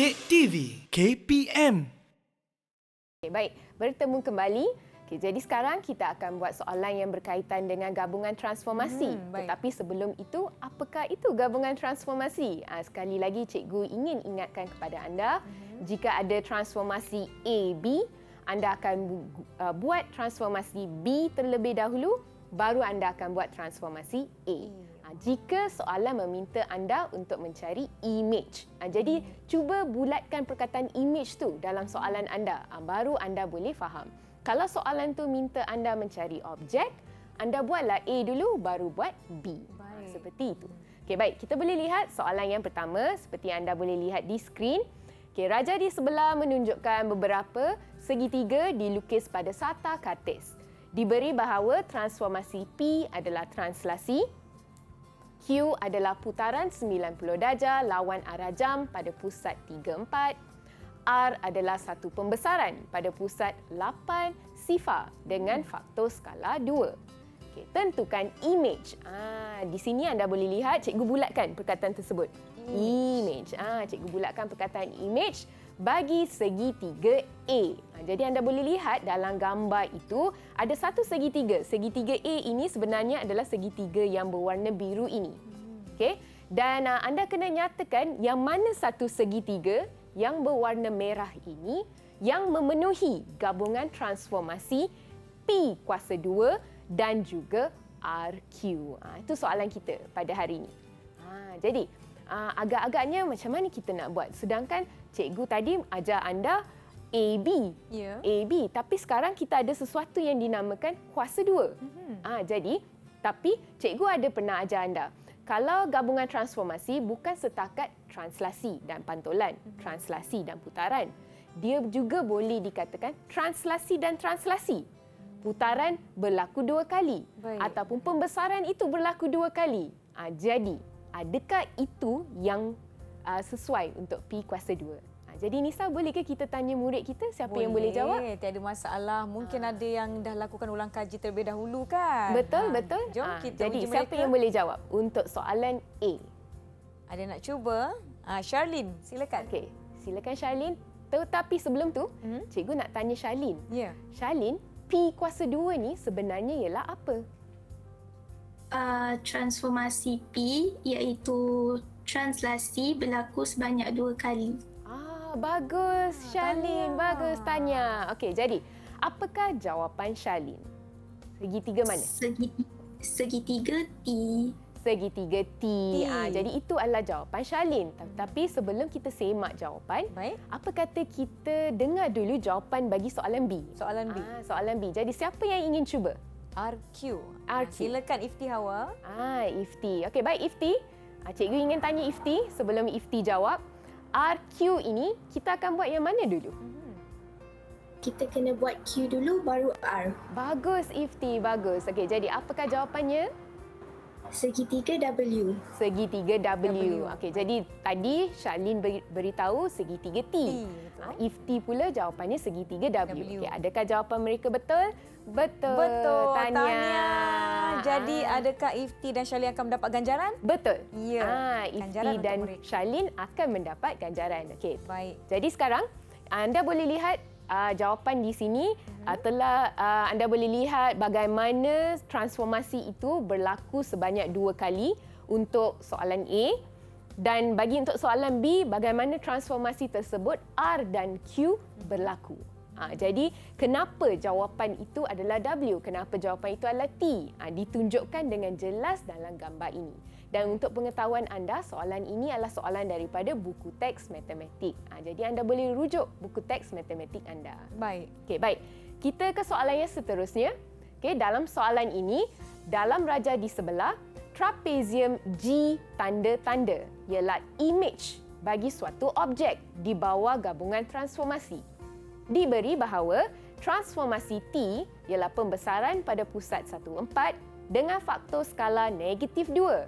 Kek TV KPM. Okay, baik, bertemu kembali. Okay, jadi sekarang kita akan buat soalan yang berkaitan dengan gabungan transformasi. Tetapi sebelum itu, apakah itu gabungan transformasi? Sekali lagi, cikgu ingin ingatkan kepada anda, jika ada transformasi A, B, anda akan buat transformasi B terlebih dahulu, baru anda akan buat transformasi A. Jika soalan meminta anda untuk mencari image. Jadi, cuba bulatkan perkataan image tu dalam soalan anda. Baru anda boleh faham. Kalau soalan tu minta anda mencari objek, anda buatlah A dulu, baru buat B. Seperti itu. Okey, baik. Kita boleh lihat soalan yang pertama seperti anda boleh lihat di skrin. Okey, raja di sebelah menunjukkan beberapa segitiga dilukis pada sata kartis. Diberi bahawa transformasi P adalah translasi, Q adalah putaran 90 darjah lawan arah jam pada pusat 34. R adalah satu pembesaran pada pusat 8 sifar dengan faktor skala 2. Okey, tentukan image. Di sini anda boleh lihat cikgu bulatkan perkataan tersebut. Image. Cikgu bulatkan perkataan image bagi segitiga A. Jadi anda boleh lihat dalam gambar itu ada satu segitiga. Segitiga A ini sebenarnya adalah segitiga yang berwarna biru ini. Okey? Dan anda kena nyatakan yang mana satu segitiga yang berwarna merah ini yang memenuhi gabungan transformasi P kuasa 2 dan juga RQ. Itu soalan kita pada hari ini. Jadi, agak-agaknya macam mana kita nak buat? Sedangkan cikgu tadi ajar anda AB. AB. Tapi sekarang kita ada sesuatu yang dinamakan kuasa 2. Jadi, tapi cikgu ada pernah ajar anda. Kalau gabungan transformasi bukan setakat translasi dan pantulan, translasi dan putaran. Dia juga boleh dikatakan translasi dan translasi. Putaran berlaku 2 kali. Ataupun pembesaran itu berlaku 2 kali. Jadi, adakah itu yang sesuai untuk P kuasa 2? Jadi Nisa, bolehkah kita tanya murid kita siapa yang boleh jawab? Tiada masalah. Mungkin ada yang dah lakukan ulang kaji terlebih dahulu kan? Betul, betul. Jom kita jadi uji siapa mereka. yang boleh jawab untuk soalan A? Ada nak cuba? Charlene, silakan. Okey, silakan Charlene. Tetapi sebelum tu, cikgu nak tanya Charlene. Ya. Charlene, P kuasa 2 ni sebenarnya ialah apa? Transformasi P iaitu translasi berlaku sebanyak 2 kali. Bagus Charlene, bagus tanya. Okey, jadi apakah jawapan Charlene? Segitiga mana? Segitiga T. Segitiga T. Jadi itu adalah jawapan Charlene. Tapi sebelum kita semak jawapan, apa kata kita dengar dulu jawapan bagi soalan B? Soalan B. Soalan B. Jadi siapa yang ingin cuba? RQ. RQ. Silakan Ifti Hawa. Ifti. Okey, baik Ifti. Cikgu ingin tanya Ifti sebelum Ifti jawab. RQ ini kita akan buat yang mana dulu? Kita kena buat Q dulu baru R. Bagus Ifti, bagus. Okey, jadi apakah jawapannya? Segitiga W. Segitiga W. Okey, jadi tadi Charlene beritahu segitiga T. Ifti pula jawapannya segitiga W. Okey, adakah jawapan mereka betul? Betul. Tanya. Jadi adakah Ifti dan Charlene akan mendapat ganjaran? Betul. Ya. Ifti dan Charlene akan mendapat ganjaran. Okey. Baik. Jadi sekarang anda boleh lihat jawapan di sini. Telah anda boleh lihat bagaimana transformasi itu berlaku sebanyak 2 kali untuk soalan A. Dan bagi untuk soalan B, bagaimana transformasi tersebut R dan Q berlaku. Jadi, kenapa jawapan itu adalah W? Kenapa jawapan itu adalah T? Ditunjukkan dengan jelas dalam gambar ini. Dan untuk pengetahuan anda, soalan ini adalah soalan daripada buku teks matematik. Jadi, anda boleh rujuk buku teks matematik anda. Baik. Okey, baik. Kita ke soalan yang seterusnya. Okey, dalam soalan ini, dalam raja di sebelah, trapezium G tanda-tanda ialah image bagi suatu objek di bawah gabungan transformasi. Diberi bahawa transformasi T ialah pembesaran pada pusat 14 dengan faktor skala negatif 2.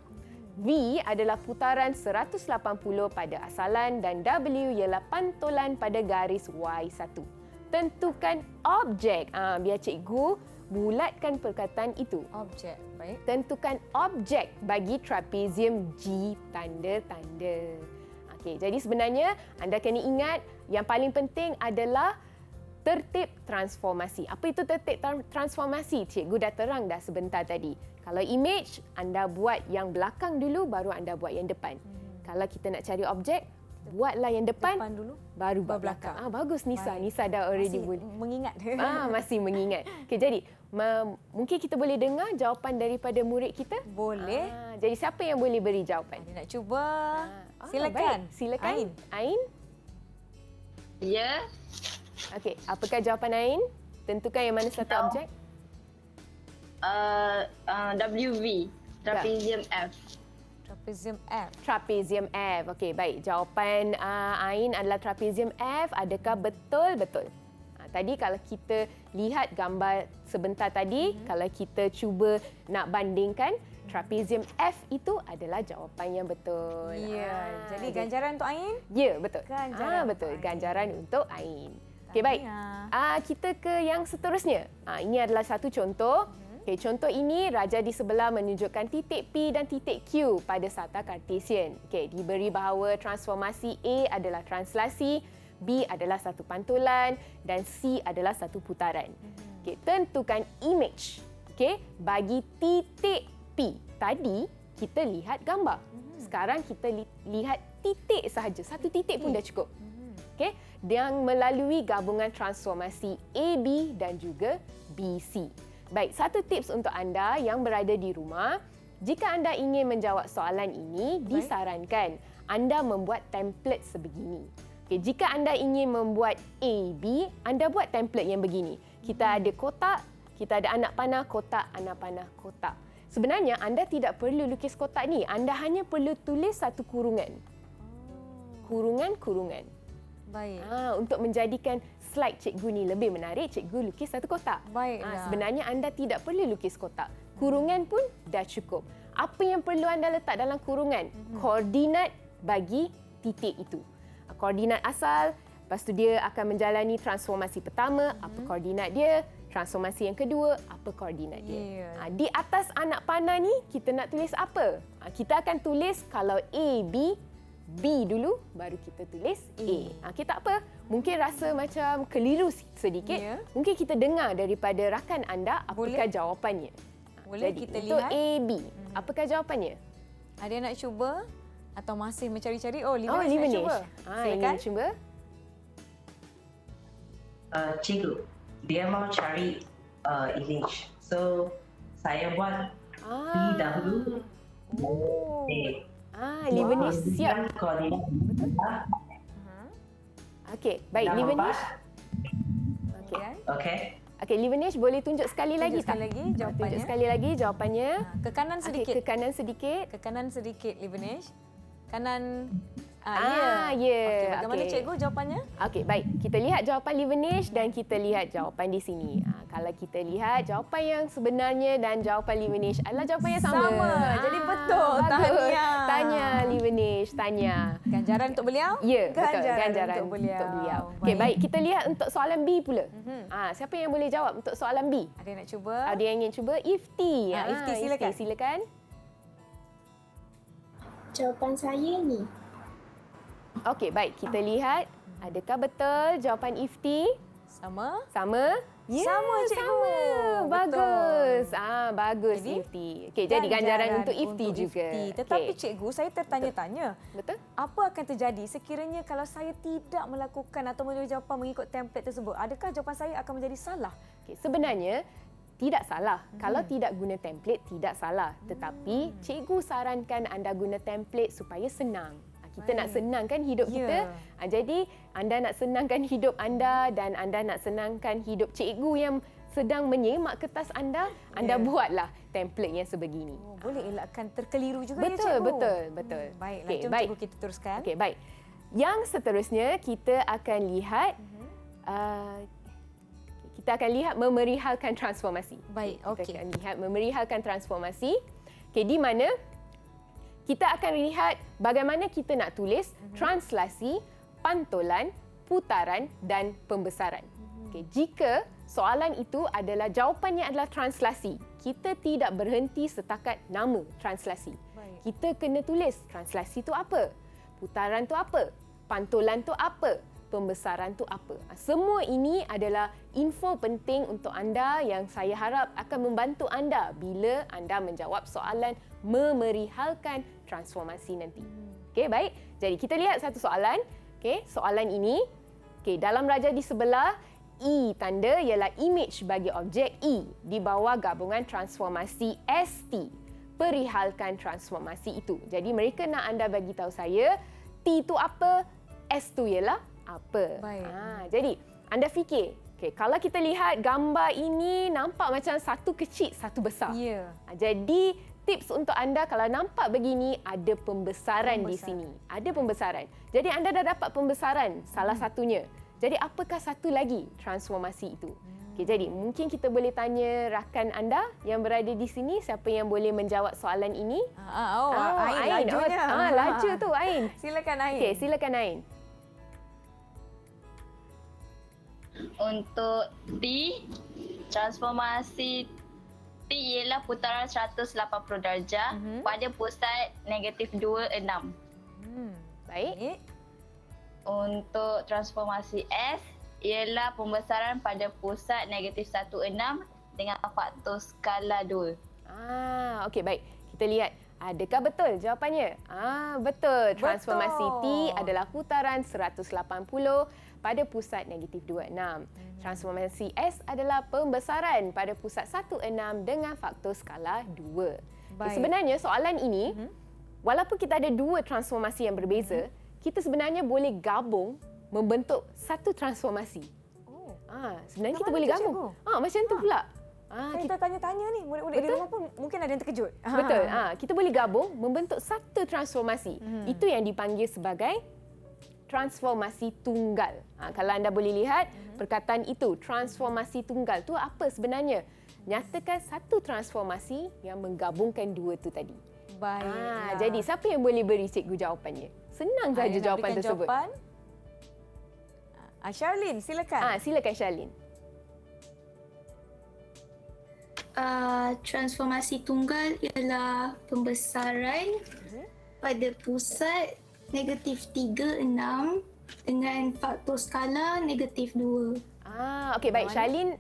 V adalah putaran 180 pada asalan dan W ialah pantulan pada garis Y1. Tentukan objek. Biar cikgu bulatkan perkataan itu. Objek. Baik. Tentukan objek bagi trapezium G tanda-tanda. Okey, jadi sebenarnya anda kena ingat yang paling penting adalah tertib transformasi. Apa itu tertib transformasi? Cikgu dah terang dah sebentar tadi. Kalau image, anda buat yang belakang dulu, baru anda buat yang depan. Kalau kita nak cari objek, buatlah yang depan dulu, baru buat belakang. Bagus Nisa. Baik. Nisa dah already Masih boleh. mengingat. Masih mengingat. Okey, jadi mungkin kita boleh dengar jawapan daripada murid kita? Boleh. Jadi siapa yang boleh beri jawapan? Dia nak cuba. Silakan. Baik. Silakan. Ain. Ain? Ya, Okey, apakah jawapan Ain? Tentukan yang mana satu objek. WV, trapezium F. Trapezium F. Trapezium F. Okey, baik. Jawapan Ain adalah trapezium F. Adakah betul? Betul. Tadi kalau kita lihat gambar sebentar tadi, kalau kita cuba nak bandingkan, trapezium F itu adalah jawapan yang betul. Ya, jadi ganjaran untuk Ain? Ya, betul. Ganjaran betul. untuk Ain. Ganjaran untuk Ain. Okey, baik. Kita ke yang seterusnya. Ini adalah satu contoh. Okey, contoh ini raja di sebelah menunjukkan titik P dan titik Q pada sata Cartesian. Okey, diberi bahawa transformasi A adalah translasi, B adalah satu pantulan dan C adalah satu putaran. Okey, tentukan image. Okey, bagi titik P. Tadi kita lihat gambar. Sekarang kita lihat titik sahaja. Satu titik pun dah cukup. Okey, yang melalui gabungan transformasi AB dan juga BC. Baik, satu tips untuk anda yang berada di rumah, jika anda ingin menjawab soalan ini, disarankan anda membuat template sebegini. Okay, jika anda ingin membuat AB, anda buat template yang begini. Kita ada kotak, kita ada anak panah, kotak, anak panah, kotak. Sebenarnya anda tidak perlu lukis kotak ni, anda hanya perlu tulis satu kurungan. Kurungan-kurungan. Baik. Untuk menjadikan slide cikgu ni lebih menarik, cikgu lukis satu kotak. Baiklah. Sebenarnya anda tidak perlu lukis kotak. Kurungan pun dah cukup. Apa yang perlu anda letak dalam kurungan? Koordinat bagi titik itu. Koordinat asal, lepas tu dia akan menjalani transformasi pertama, apa koordinat dia? Transformasi yang kedua, apa koordinat dia? Di atas anak panah ni, kita nak tulis apa? Kita akan tulis kalau A, B, B dulu, baru kita tulis A. Okey, tak apa. Mungkin rasa macam keliru sedikit. Mungkin kita dengar daripada rakan anda apakah jawapannya. Boleh Jadi, kita untuk lihat. A, B, apakah jawapannya? Ada yang nak cuba? Atau masih mencari-cari? Oh, Oh, Livenesh nak Livenesh. cuba. Ingin cuba? Cikgu, dia mau cari image. So, saya buat B dahulu. Oh. Livenesh siap. Koordinat. Okey, baik Dah Livenesh. empat. Okey. Okay. Okey, Livenesh boleh tunjuk sekali lagi tak? Sekali lagi jawapannya. Tunjuk sekali lagi jawapannya. Ke kanan sedikit. Okey, ke kanan sedikit. Ke kanan sedikit, Livenesh. Kanan. Ya. Okey, bagaimana Okey. cikgu jawapannya? Okey, baik. Kita lihat jawapan Livenesh dan kita lihat jawapan di sini. Kalau kita lihat jawapan yang sebenarnya dan jawapan Livenesh adalah jawapan yang sama. Jadi betul. Bagus. Tahniah. Tanya Livenesh, tanya. Ganjaran untuk beliau? Ya, betul. Ganjaran Ganjaran untuk beliau. Okey, baik. Kita lihat untuk soalan B pula. Siapa yang boleh jawab untuk soalan B? Ada yang nak cuba? Ada yang ingin cuba? Ifti. Ifti, silakan. Silakan. Jawapan saya ni. Okey, baik. Kita lihat adakah betul jawapan Ifti? Sama? Sama? Ya, Sama, cikgu. Sama. Bagus. Bagus Jadi, Ifti. Okey, jadi ganjaran untuk Ifti juga. Ifti. Tetapi Okey. cikgu, saya tertanya-tanya. Betul? Apa akan terjadi sekiranya kalau saya tidak melakukan atau memberi jawapan mengikut template tersebut? Adakah jawapan saya akan menjadi salah? Okey, sebenarnya tidak salah. Kalau tidak guna template, tidak salah. Tetapi cikgu sarankan anda guna template supaya senang. Kita nak senangkan hidup kita. Jadi anda nak senangkan hidup anda dan anda nak senangkan hidup cikgu yang sedang menyemak kertas anda, anda buatlah template yang sebegini. Oh, boleh elakkan terkeliru juga ya Betul, cikgu? betul. Baiklah, Okey, jom baik. cikgu kita teruskan. Okey, baik. Yang seterusnya kita akan lihat kita akan lihat memerihalkan transformasi. Baik, Kita okey. akan lihat memerihalkan transformasi. Okey, di mana kita akan lihat bagaimana kita nak tulis translasi, pantulan, putaran dan pembesaran. Okey, jika soalan itu adalah jawapannya adalah translasi, kita tidak berhenti setakat nama translasi. Baik. Kita kena tulis translasi itu apa. Putaran tu apa? Pantulan tu apa? Pembesaran tu apa? Semua ini adalah info penting untuk anda yang saya harap akan membantu anda bila anda menjawab soalan memerihalkan transformasi nanti. Okey, baik. Jadi kita lihat satu soalan. Okey, soalan ini, okey, dalam raja di sebelah, E tanda ialah image bagi objek E di bawah gabungan transformasi ST. Perihalkan transformasi itu. Jadi mereka nak anda bagi tahu saya T itu apa, S tu ialah apa. Baik. Jadi anda fikir, okay, kalau kita lihat gambar ini nampak macam satu kecil, satu besar. Ya. Jadi tips untuk anda kalau nampak begini ada pembesaran di sini. Ada pembesaran. Jadi anda dah dapat pembesaran salah satunya. Jadi apakah satu lagi transformasi itu? Okay, jadi mungkin kita boleh tanya rakan anda yang berada di sini siapa yang boleh menjawab soalan ini? Ain lajunya. Laju tu Ain. Silakan Ain. Okey, silakan Ain. Untuk T, transformasi T ialah putaran 180 darjah pada pusat negatif 26. Baik. Untuk transformasi S ialah pembesaran pada pusat negatif 16 dengan faktor skala 2. Okey, baik. Kita lihat adakah betul jawapannya? Betul. Transformasi T adalah putaran 180 pada pusat negatif 26. Transformasi S adalah pembesaran pada pusat 16 dengan faktor skala 2. Sebenarnya soalan ini, walaupun kita ada dua transformasi yang berbeza, kita sebenarnya boleh gabung membentuk satu transformasi. Sebenarnya kita boleh gabung. Macam tu pula. Kita tanya-tanya ni, murid-murid di rumah pun mungkin ada yang terkejut. Betul. Kita boleh gabung membentuk satu transformasi. Itu yang dipanggil sebagai transformasi tunggal. Kalau anda boleh lihat perkataan itu, transformasi tunggal tu apa sebenarnya? Nyatakan satu transformasi yang menggabungkan dua tu tadi. Baik. Jadi siapa yang boleh beri cikgu jawapannya? Senang saja jawapan tersebut. Charlene, silakan. Silakan Charlene. Transformasi tunggal ialah pembesaran pada pusat negatif 36 dengan faktor skala negatif 2. Okey, baik.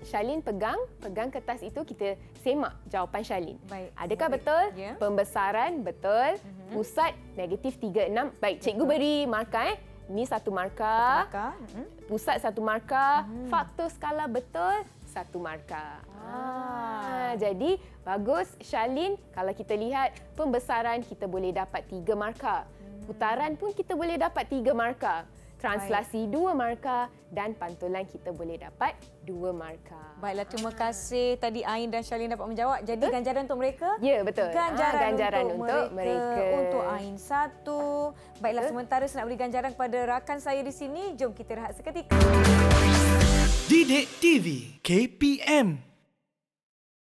Charlene pegang kertas itu, kita semak jawapan Charlene. Baik. Adakah betul? Ya. Pembesaran betul. Pusat negatif 36. Baik, cikgu beri markah. Ini satu markah. Pusat satu markah. Faktor skala betul, satu markah. Jadi bagus Charlene. Kalau kita lihat pembesaran kita boleh dapat 3 markah. Putaran pun kita boleh dapat 3 markah. Translasi 2 markah dan pantulan kita boleh dapat 2 markah. Baiklah, terima kasih tadi Ain dan Charlene dapat menjawab. Jadi ganjaran untuk mereka? Ya, betul. Ganjaran untuk mereka. Untuk Ain 1. Baiklah, sementara saya nak beri ganjaran kepada rakan saya di sini. Jom kita rehat seketika. Didik TV KPM